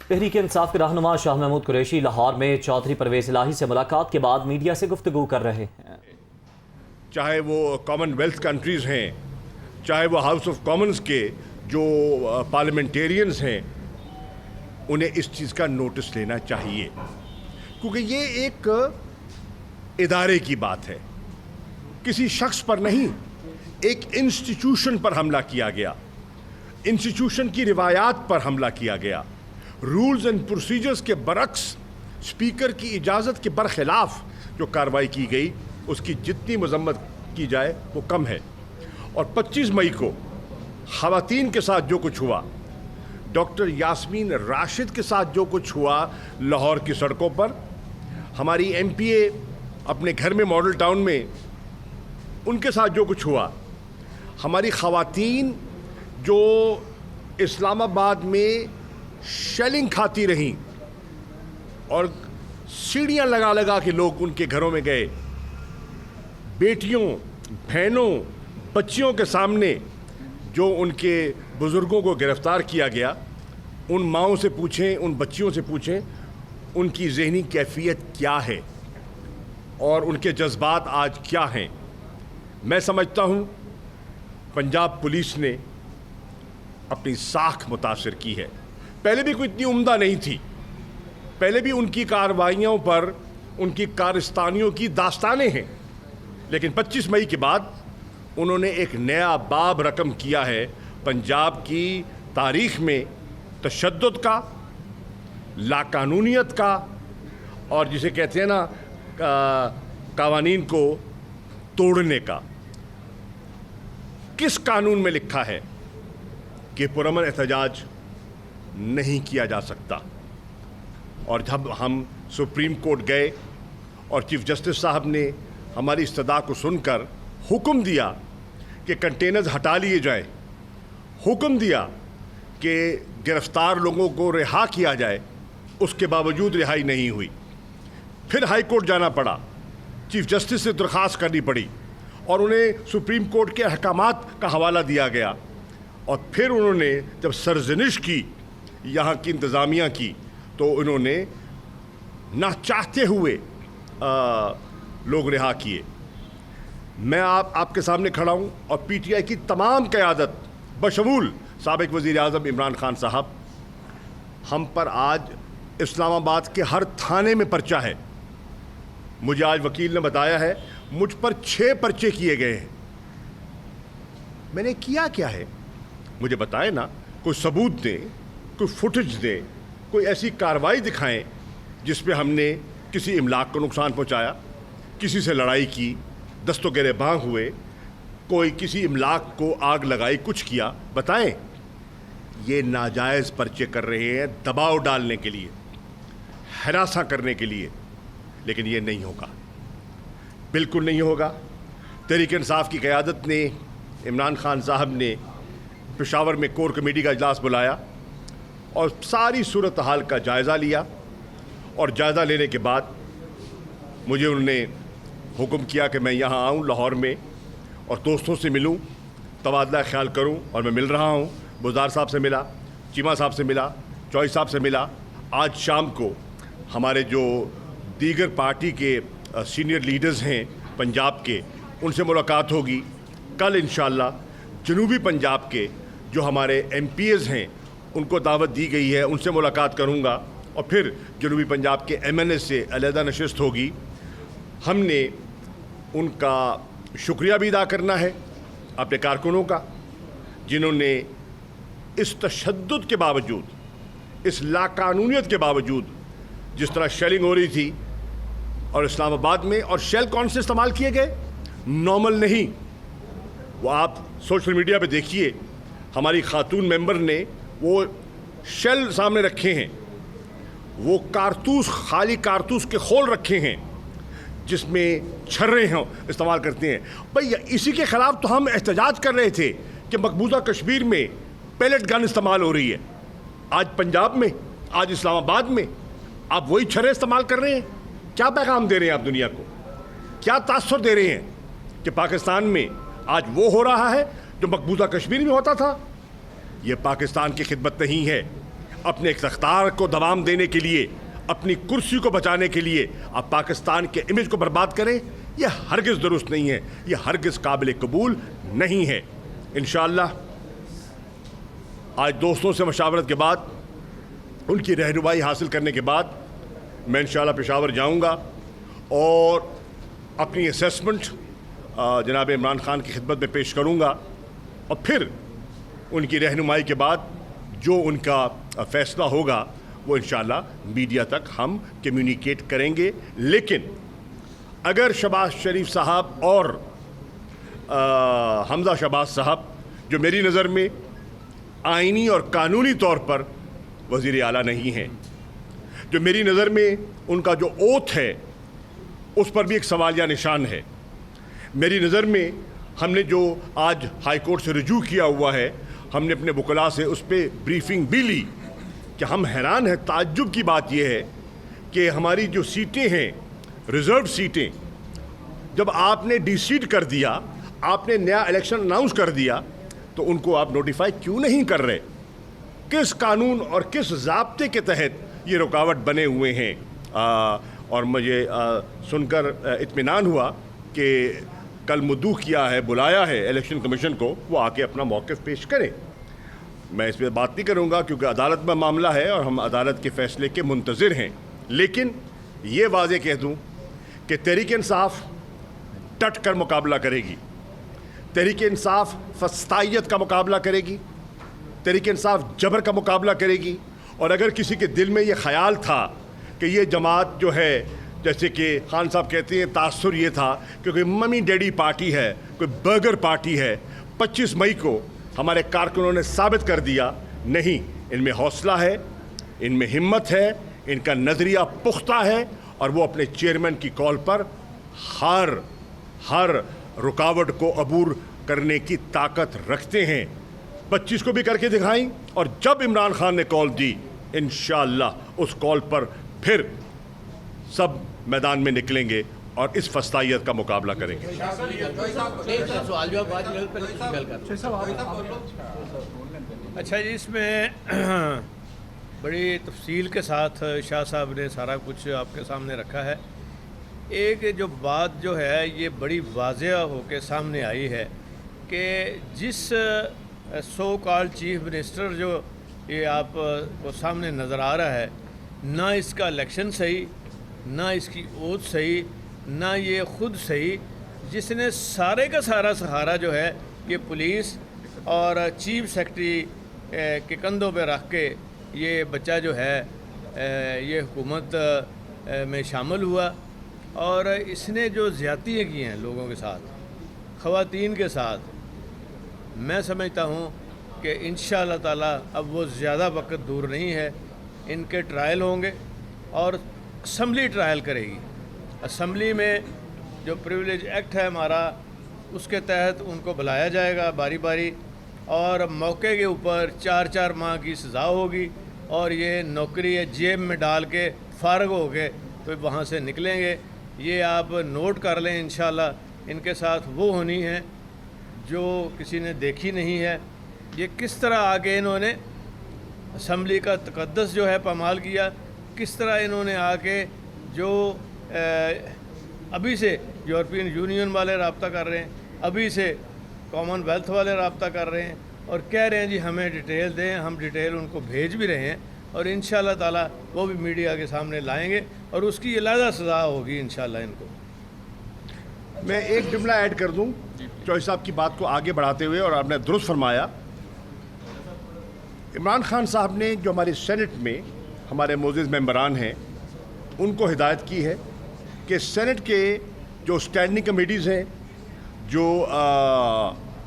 تحریک انصاف کے رہنما شاہ محمود قریشی لاہور میں چودھری پرویز الہی سے ملاقات کے بعد میڈیا سے گفتگو کر رہے ہیں۔ چاہے وہ کامن ویلتھ کنٹریز ہیں، چاہے وہ ہاؤس آف کامنز کے جو پارلیمنٹیرینز ہیں، انہیں اس چیز کا نوٹس لینا چاہیے، کیونکہ یہ ایک ادارے کی بات ہے، کسی شخص پر نہیں، ایک انسٹیٹیوشن پر حملہ کیا گیا، انسٹیٹیوشن کی روایات پر حملہ کیا گیا، رولز اینڈ پروسیجرز کے برعکس اسپیکر کی اجازت کے برخلاف جو کارروائی کی گئی، اس کی جتنی مذمت کی جائے وہ کم ہے۔ اور 25 مئی کو خواتین کے ساتھ جو کچھ ہوا، ڈاکٹر یاسمین راشد کے ساتھ جو کچھ ہوا لاہور کی سڑکوں پر، ہماری ایم پی اے اپنے گھر میں ماڈل ٹاؤن میں ان کے ساتھ جو کچھ ہوا، ہماری خواتین جو اسلام آباد میں شیلنگ کھاتی رہیں اور سیڑھیاں لگا لگا کے لوگ ان کے گھروں میں گئے، بیٹیوں، بہنوں، بچیوں کے سامنے جو ان کے بزرگوں کو گرفتار کیا گیا، ان ماؤں سے پوچھیں، ان بچیوں سے پوچھیں ان کی ذہنی کیفیت کیا ہے اور ان کے جذبات آج کیا ہیں۔ میں سمجھتا ہوں پنجاب پولیس نے اپنی ساکھ متاثر کی ہے، پہلے بھی کوئی اتنی عمدہ نہیں تھی، پہلے بھی ان کی کارروائیوں پر ان کی کارستانیوں کی داستانیں ہیں، لیکن 25 مئی کے بعد انہوں نے ایک نیا باب رقم کیا ہے پنجاب کی تاریخ میں، تشدد کا، لاقانونیت کا، اور جسے کہتے ہیں نا قوانین کو توڑنے کا۔ کس قانون میں لکھا ہے کہ پرامن احتجاج نہیں کیا جا سکتا؟ اور جب ہم سپریم کورٹ گئے اور چیف جسٹس صاحب نے ہماری استدعا کو سن کر حکم دیا کہ کنٹینرز ہٹا لیے جائیں، حکم دیا کہ گرفتار لوگوں کو رہا کیا جائے، اس کے باوجود رہائی نہیں ہوئی، پھر ہائی کورٹ جانا پڑا، چیف جسٹس سے درخواست کرنی پڑی اور انہیں سپریم کورٹ کے احکامات کا حوالہ دیا گیا، اور پھر انہوں نے جب سرزنش کی یہاں کی انتظامیہ کی تو انہوں نے نہ چاہتے ہوئے لوگ رہا کیے۔ میں آپ کے سامنے کھڑا ہوں اور پی ٹی آئی کی تمام قیادت بشمول سابق وزیر اعظم عمران خان صاحب، ہم پر آج اسلام آباد کے ہر تھانے میں پرچہ ہے۔ مجھے آج وکیل نے بتایا ہے مجھ پر 6 پرچے کیے گئے ہیں۔ میں نے کیا کیا ہے؟ مجھے بتائیں نا، کوئی ثبوت دیں، کوئی فوٹیج دیں، کوئی ایسی کارروائی دکھائیں جس پہ ہم نے کسی املاک کو نقصان پہنچایا، کسی سے لڑائی کی، دست و گریباں ہوئے، کوئی کسی املاک کو آگ لگائی، کچھ کیا، بتائیں۔ یہ ناجائز پرچے کر رہے ہیں دباؤ ڈالنے کے لیے، ہراساں کرنے کے لیے، لیکن یہ نہیں ہوگا، بالکل نہیں ہوگا۔ تحریک انصاف کی قیادت نے، عمران خان صاحب نے پشاور میں کور کمیٹی کا اجلاس بلایا اور ساری صورتحال کا جائزہ لیا، اور جائزہ لینے کے بعد مجھے انہوں نے حکم کیا کہ میں یہاں آؤں لاہور میں اور دوستوں سے ملوں، تبادلہ خیال کروں، اور میں مل رہا ہوں۔ بزدار صاحب سے ملا، چیمہ صاحب سے ملا، چوئی صاحب سے ملا۔ آج شام کو ہمارے جو دیگر پارٹی کے سینئر لیڈرز ہیں پنجاب کے، ان سے ملاقات ہوگی۔ کل انشاءاللہ جنوبی پنجاب کے جو ہمارے ایم پی ایز ہیں ان کو دعوت دی گئی ہے، ان سے ملاقات کروں گا، اور پھر جنوبی پنجاب کے ایم این اے سے علیحدہ نشست ہوگی۔ ہم نے ان کا شکریہ بھی ادا کرنا ہے، اپنے کارکنوں کا، جنہوں نے اس تشدد کے باوجود، اس لاقانونیت کے باوجود، جس طرح شیلنگ ہو رہی تھی اور اسلام آباد میں، اور شیل کون سے استعمال کیے گئے؟ نارمل نہیں، وہ آپ سوشل میڈیا پہ دیکھیے، ہماری خاتون ممبر نے وہ شیل سامنے رکھے ہیں، وہ کارتوس، خالی کارتوس کے خول رکھے ہیں جس میں چھرے ہیں استعمال کرتے ہیں۔ بھئی اسی کے خلاف تو ہم احتجاج کر رہے تھے کہ مقبوضہ کشمیر میں پیلٹ گن استعمال ہو رہی ہے، آج پنجاب میں، آج اسلام آباد میں آپ وہی چھرے استعمال کر رہے ہیں۔ کیا پیغام دے رہے ہیں آپ دنیا کو؟ کیا تاثر دے رہے ہیں کہ پاکستان میں آج وہ ہو رہا ہے جو مقبوضہ کشمیر میں ہوتا تھا؟ یہ پاکستان کی خدمت نہیں ہے۔ اپنے اقتدار کو دوام دینے کے لیے، اپنی کرسی کو بچانے کے لیے آپ پاکستان کے امیج کو برباد کریں، یہ ہرگز درست نہیں ہے، یہ ہرگز قابل قبول نہیں ہے۔ انشاءاللہ آج دوستوں سے مشاورت کے بعد، ان کی رہنمائی حاصل کرنے کے بعد میں انشاءاللہ پشاور جاؤں گا اور اپنی اسیسمنٹ جناب عمران خان کی خدمت میں پیش کروں گا، اور پھر ان کی رہنمائی کے بعد جو ان کا فیصلہ ہوگا وہ انشاءاللہ میڈیا تک ہم کمیونیکیٹ کریں گے۔ لیکن اگر شہباز شریف صاحب اور حمزہ شہباز صاحب، جو میری نظر میں آئینی اور قانونی طور پر وزیر اعلیٰ نہیں ہیں، جو میری نظر میں ان کا جو اوتھ ہے اس پر بھی ایک سوالیہ نشان ہے، میری نظر میں ہم نے جو آج ہائی کورٹ سے رجوع کیا ہوا ہے، ہم نے اپنے وکلاء سے اس پہ بریفنگ بھی لی کہ ہم حیران ہیں۔ تعجب کی بات یہ ہے کہ ہماری جو سیٹیں ہیں، ریزرو سیٹیں، جب آپ نے ڈی سیٹ کر دیا، آپ نے نیا الیکشن اناؤنس کر دیا، تو ان کو آپ نوٹیفائی کیوں نہیں کر رہے؟ کس قانون اور کس ضابطے کے تحت یہ رکاوٹ بنے ہوئے ہیں؟ اور مجھے سن کر اطمینان ہوا کہ کل مدعو کیا ہے، بلایا ہے الیکشن کمیشن کو، وہ آ کے اپنا موقف پیش کریں۔ میں اس پہ بات نہیں کروں گا کیونکہ عدالت میں معاملہ ہے اور ہم عدالت کے فیصلے کے منتظر ہیں، لیکن یہ واضح کہہ دوں کہ تحریک انصاف ڈٹ کر مقابلہ کرے گی، تحریک انصاف فسطائیت کا مقابلہ کرے گی، تحریک انصاف جبر کا مقابلہ کرے گی۔ اور اگر کسی کے دل میں یہ خیال تھا کہ یہ جماعت جو ہے، جیسے کہ خان صاحب کہتے ہیں، تاثر یہ تھا کہ کوئی ممی ڈیڈی پارٹی ہے، کوئی برگر پارٹی ہے، 25 مئی کو ہمارے کارکنوں نے ثابت کر دیا نہیں، ان میں حوصلہ ہے، ان میں ہمت ہے، ان کا نظریہ پختہ ہے، اور وہ اپنے چیئرمین کی کال پر ہر رکاوٹ کو عبور کرنے کی طاقت رکھتے ہیں۔ 25 کو بھی کر کے دکھائیں، اور جب عمران خان نے کال دی، انشاءاللہ اس کال پر پھر سب میدان میں نکلیں گے اور اس فسطائیت کا مقابلہ کریں گے۔ اچھا جی، اس میں بڑی تفصیل کے ساتھ شاہ صاحب نے سارا کچھ آپ کے سامنے رکھا ہے۔ ایک جو بات جو ہے یہ بڑی واضح ہو کے سامنے آئی ہے کہ جس سو کال چیف منسٹر جو یہ آپ کو سامنے نظر آ رہا ہے، نہ اس کا الیکشن صحیح، نہ اس کی اوتھ صحیح، نہ یہ خود صحیح، جس نے سارے کا سارا سہارا جو ہے یہ پولیس اور چیف سیکرٹری کے کندھوں پہ رکھ کے یہ بچہ جو ہے یہ حکومت میں شامل ہوا، اور اس نے جو زیادتیاں کی ہیں لوگوں کے ساتھ، خواتین کے ساتھ، میں سمجھتا ہوں کہ انشاءاللہ تعالیٰ اب وہ زیادہ وقت دور نہیں ہے، ان کے ٹرائل ہوں گے اور اسمبلی ٹرائل کرے گی۔ اسمبلی میں جو پریویلیج ایکٹ ہے ہمارا، اس کے تحت ان کو بلایا جائے گا باری باری، اور موقع کے اوپر 4 ماہ کی سزا ہوگی، اور یہ نوکری جیب میں ڈال کے فارغ ہو کے تو وہاں سے نکلیں گے۔ یہ آپ نوٹ کر لیں، انشاءاللہ ان کے ساتھ وہ ہونی ہے جو کسی نے دیکھی نہیں ہے۔ یہ کس طرح آگے انہوں نے اسمبلی کا تقدس جو ہے پامال کیا، کس طرح انہوں نے آ کے جو ابھی سے یورپین یونین والے رابطہ کر رہے ہیں، ابھی سے کامن ویلتھ والے رابطہ کر رہے ہیں، اور کہہ رہے ہیں جی ہمیں ڈیٹیل دیں، ہم ڈیٹیل ان کو بھیج بھی رہے ہیں، اور انشاءاللہ تعالیٰ وہ بھی میڈیا کے سامنے لائیں گے، اور اس کی علیحدہ سزا ہوگی انشاءاللہ ان کو۔ میں ایک جملہ ایڈ کر دوں چوہے صاحب کی بات کو آگے بڑھاتے ہوئے، اور آپ نے درست فرمایا۔ عمران خان صاحب نے جو ہماری سینٹ میں ہمارے معزز ممبران ہیں ان کو ہدایت کی ہے کہ سینٹ کے جو اسٹینڈنگ کمیٹیز ہیں، جو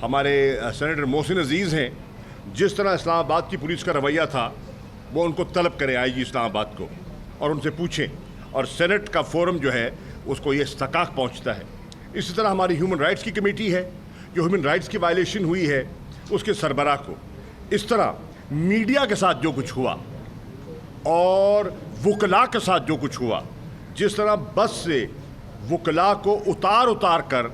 ہمارے سینیٹر محسن عزیز ہیں، جس طرح اسلام آباد کی پولیس کا رویہ تھا وہ ان کو طلب کریں آئی جی اسلام آباد کو، اور ان سے پوچھیں، اور سینٹ کا فورم جو ہے اس کو یہ استحقاق پہنچتا ہے۔ اسی طرح ہماری ہیومن رائٹس کی کمیٹی ہے، جو ہیومن رائٹس کی وائلیشن ہوئی ہے اس کے سربراہ کو۔ اس طرح میڈیا کے ساتھ جو کچھ ہوا اور وکلاء کے ساتھ جو کچھ ہوا، جس طرح بس سے وکلاء کو اتار کر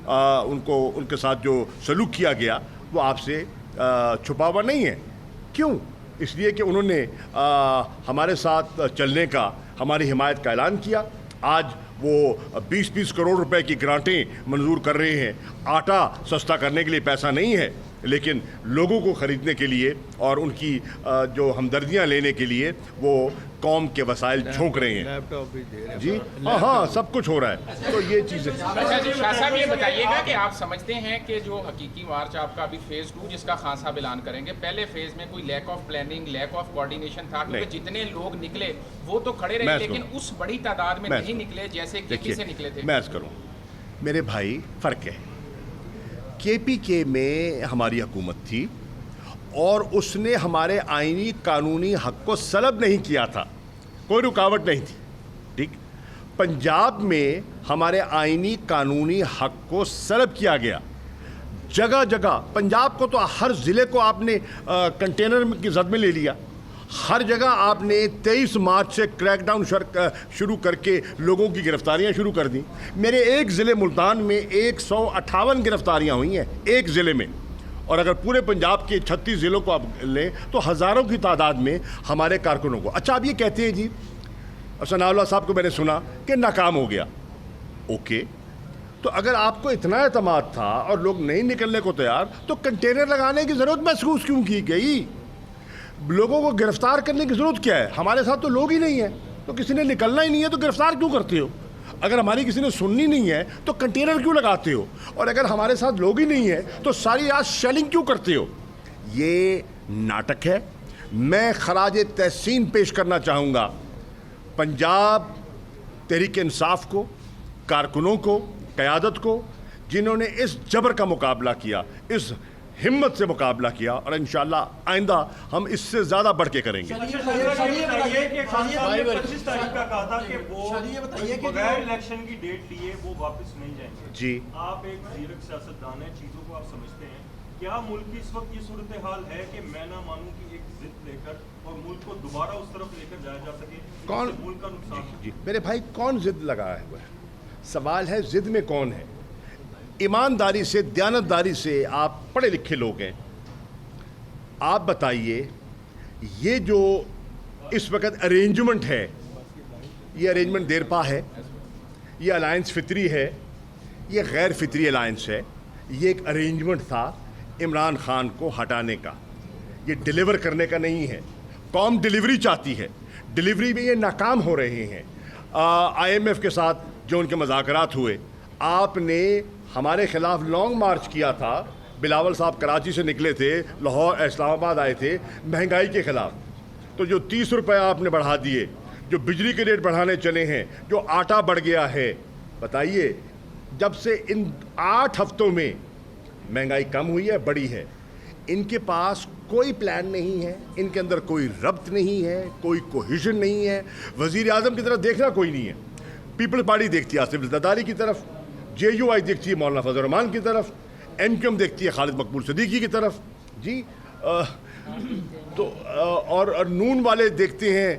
ان کے ساتھ جو سلوک کیا گیا، وہ آپ سے چھپا ہوا نہیں ہے۔ کیوں؟ اس لیے کہ انہوں نے ہمارے ساتھ چلنے کا، ہماری حمایت کا اعلان کیا. آج وہ 20-20 کروڑ روپے کی گرانٹیں منظور کر رہے ہیں. آٹا سستا کرنے کے لیے پیسہ نہیں ہے، لیکن لوگوں کو خریدنے کے لیے اور ان کی جو ہمدردیاں لینے کے لیے وہ قوم کے وسائل جھونک رہے ہیں. لیپ ٹاپ بھی دے رہے ہیں. جی ہاں سب کچھ ہو رہا ہے. تو یہ چیزیں اچھا جی شاہ صاحب یہ بتائیے گا کہ آپ سمجھتے ہیں کہ جو حقیقی مارچ آپ کا ابھی فیز 2 جس کا خان صاحب اعلان کریں گے، پہلے فیز میں کوئی lack of planning, lack of coordination تھا؟ کیونکہ جتنے لوگ نکلے وہ تو کھڑے رہے لیکن اس بڑی تعداد میں نہیں نکلے جیسے KP سے نکلے تھے. میں عرض کروں میرے بھائی، فرق ہے. KPK میں ہماری حکومت تھی اور اس نے ہمارے آئینی قانونی حق کو سلب نہیں کیا تھا، کوئی رکاوٹ نہیں تھی. ٹھیک. پنجاب میں ہمارے آئینی قانونی حق کو سلب کیا گیا. جگہ جگہ پنجاب کو تو ہر ضلع کو آپ نے کنٹینر کی زد میں لے لیا. ہر جگہ آپ نے 23 مارچ سے کریک ڈاؤن شروع کر کے لوگوں کی گرفتاریاں شروع کر دیں. میرے ایک ضلع ملتان میں 158 گرفتاریاں ہوئی ہیں ایک ضلع میں، اور اگر پورے پنجاب کے 36 ضلعوں کو آپ لیں تو ہزاروں کی تعداد میں ہمارے کارکنوں کو. اچھا آپ یہ کہتے ہیں جی ثناء اللہ صاحب کو میں نے سنا کہ ناکام ہو گیا. اوکے، تو اگر آپ کو اتنا اعتماد تھا اور لوگ نہیں نکلنے کو تیار تو کنٹینر لگانے کی ضرورت محسوس کیوں کی گئی؟ لوگوں کو گرفتار کرنے کی ضرورت کیا ہے؟ ہمارے ساتھ تو لوگ ہی نہیں ہیں، تو کسی نے نکلنا ہی نہیں ہے تو گرفتار کیوں کرتے ہو؟ اگر ہماری کسی نے سننی نہیں ہے تو کنٹینر کیوں لگاتے ہو؟ اور اگر ہمارے ساتھ لوگ ہی نہیں ہیں تو ساری رات شیلنگ کیوں کرتے ہو؟ یہ ناٹک ہے. میں خراج تحسین پیش کرنا چاہوں گا پنجاب تحریک انصاف کو، کارکنوں کو، قیادت کو، جنہوں نے اس جبر کا مقابلہ کیا، اس ہمت سے مقابلہ کیا، اور انشاءاللہ آئندہ ہم اس سے زیادہ بڑھ کے کریں گے. بغیر الیکشن کی ڈیٹ لیے وہ واپس نہیں جائیں گے. جی آپ ایک زیرک سیاستدان ہیں، چیزوں کو آپ سمجھتے ہیں. کیا ملک کی اس وقت یہ صورتحال ہے کہ میں نہ مانوں کی ایک ضد لے کر اور ملک کو دوبارہ اس طرف لے کر جایا جا سکے؟ کون ملک کا نقصان؟ جی میرے بھائی، کون ضد لگایا ہوا ہے؟ سوال ہے ضد میں کون ہے. ایمانداری سے، دیانتداری سے، آپ پڑھے لکھے لوگ ہیں، آپ بتائیے یہ جو اس وقت ارینجمنٹ ہے، یہ ارینجمنٹ دیرپا ہے، یہ الائنس فطری ہے، یہ غیر فطری الائنس ہے. یہ ایک ارینجمنٹ تھا عمران خان کو ہٹانے کا، یہ ڈیلیور کرنے کا نہیں ہے. قوم ڈیلیوری چاہتی ہے، ڈیلیوری میں یہ ناکام ہو رہے ہیں. IMF کے ساتھ جو ان کے مذاکرات ہوئے، آپ نے ہمارے خلاف لانگ مارچ کیا تھا. بلاول صاحب کراچی سے نکلے تھے، لاہور اسلام آباد آئے تھے مہنگائی کے خلاف. تو جو 30 روپے آپ نے بڑھا دیے، جو بجلی کے ریٹ بڑھانے چلے ہیں، جو آٹا بڑھ گیا ہے، بتائیے جب سے ان 8 ہفتوں میں مہنگائی کم ہوئی ہے، بڑی ہے. ان کے پاس کوئی پلان نہیں ہے، ان کے اندر کوئی ربط نہیں ہے، کوئی کوہیژن نہیں ہے. وزیر اعظم کی طرف دیکھنا کوئی نہیں ہے. پیپلز پارٹی دیکھتی ہے آصف زرداری کی طرف، JUI دیکھتی ہے مولانا فضل الرحمان کی طرف، MQM دیکھتی ہے خالد مقبول صدیقی کی طرف. جی تو اور نون والے دیکھتے ہیں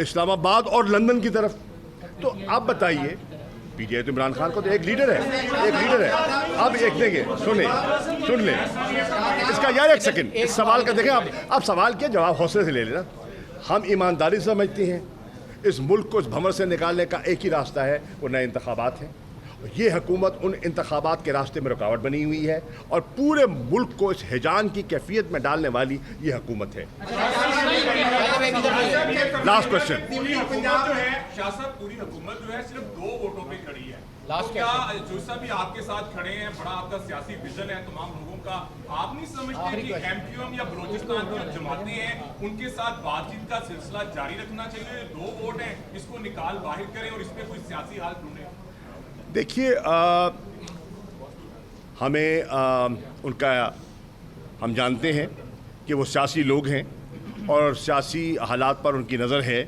اسلام آباد اور لندن کی طرف. تو آپ بتائیے، PTI تو عمران خان کو تو ایک لیڈر ہے. اب ایک دیں گے، سن لیں اس کا یار ایک سیکنڈ اس سوال کا دیکھیں. آپ سوال کیا جواب حوصلے سے لے لینا. ہم ایمانداری سے سمجھتے ہیں اس ملک کو اس بھنور سے نکالنے کا ایک ہی راستہ ہے، وہ نئے انتخابات ہیں. یہ حکومت ان انتخابات کے راستے میں رکاوٹ بنی ہوئی ہے اور پورے ملک کو اس ہیجان کی کیفیت میں ڈالنے والی یہ حکومت ہے. Last question. شاہ صاحب پوری حکومت جو ہے صرف 2 ووٹوں پہ کھڑی ہے. کیا جو سب بھی آپ کے ساتھ کھڑے ہیں، بڑا آپ کا سیاسی ویژن ہے تمام لوگوں کا، آپ نہیں سمجھتے کہ MQM یا بلوچستان کی جماعتیں ہیں ان کے ساتھ بات چیت کا سلسلہ جاری رکھنا چاہیے؟ 2 ووٹ ہیں، اس کو نکال باہر کریں اور اس پہ کوئی سیاسی حل ڈھونڈیں. دیکھیے ہمیں ان کا ہم جانتے ہیں کہ وہ سیاسی لوگ ہیں اور سیاسی حالات پر ان کی نظر ہے.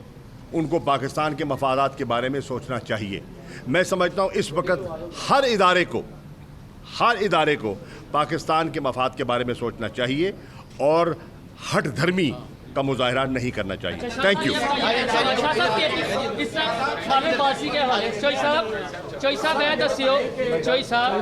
ان کو پاکستان کے مفادات کے بارے میں سوچنا چاہیے. میں سمجھتا ہوں اس وقت ہر ادارے کو پاکستان کے مفاد کے بارے میں سوچنا چاہیے اور ہٹ دھرمی کا مظاہرہ نہیں کرنا چاہیے. Thank you. چوئی صاحب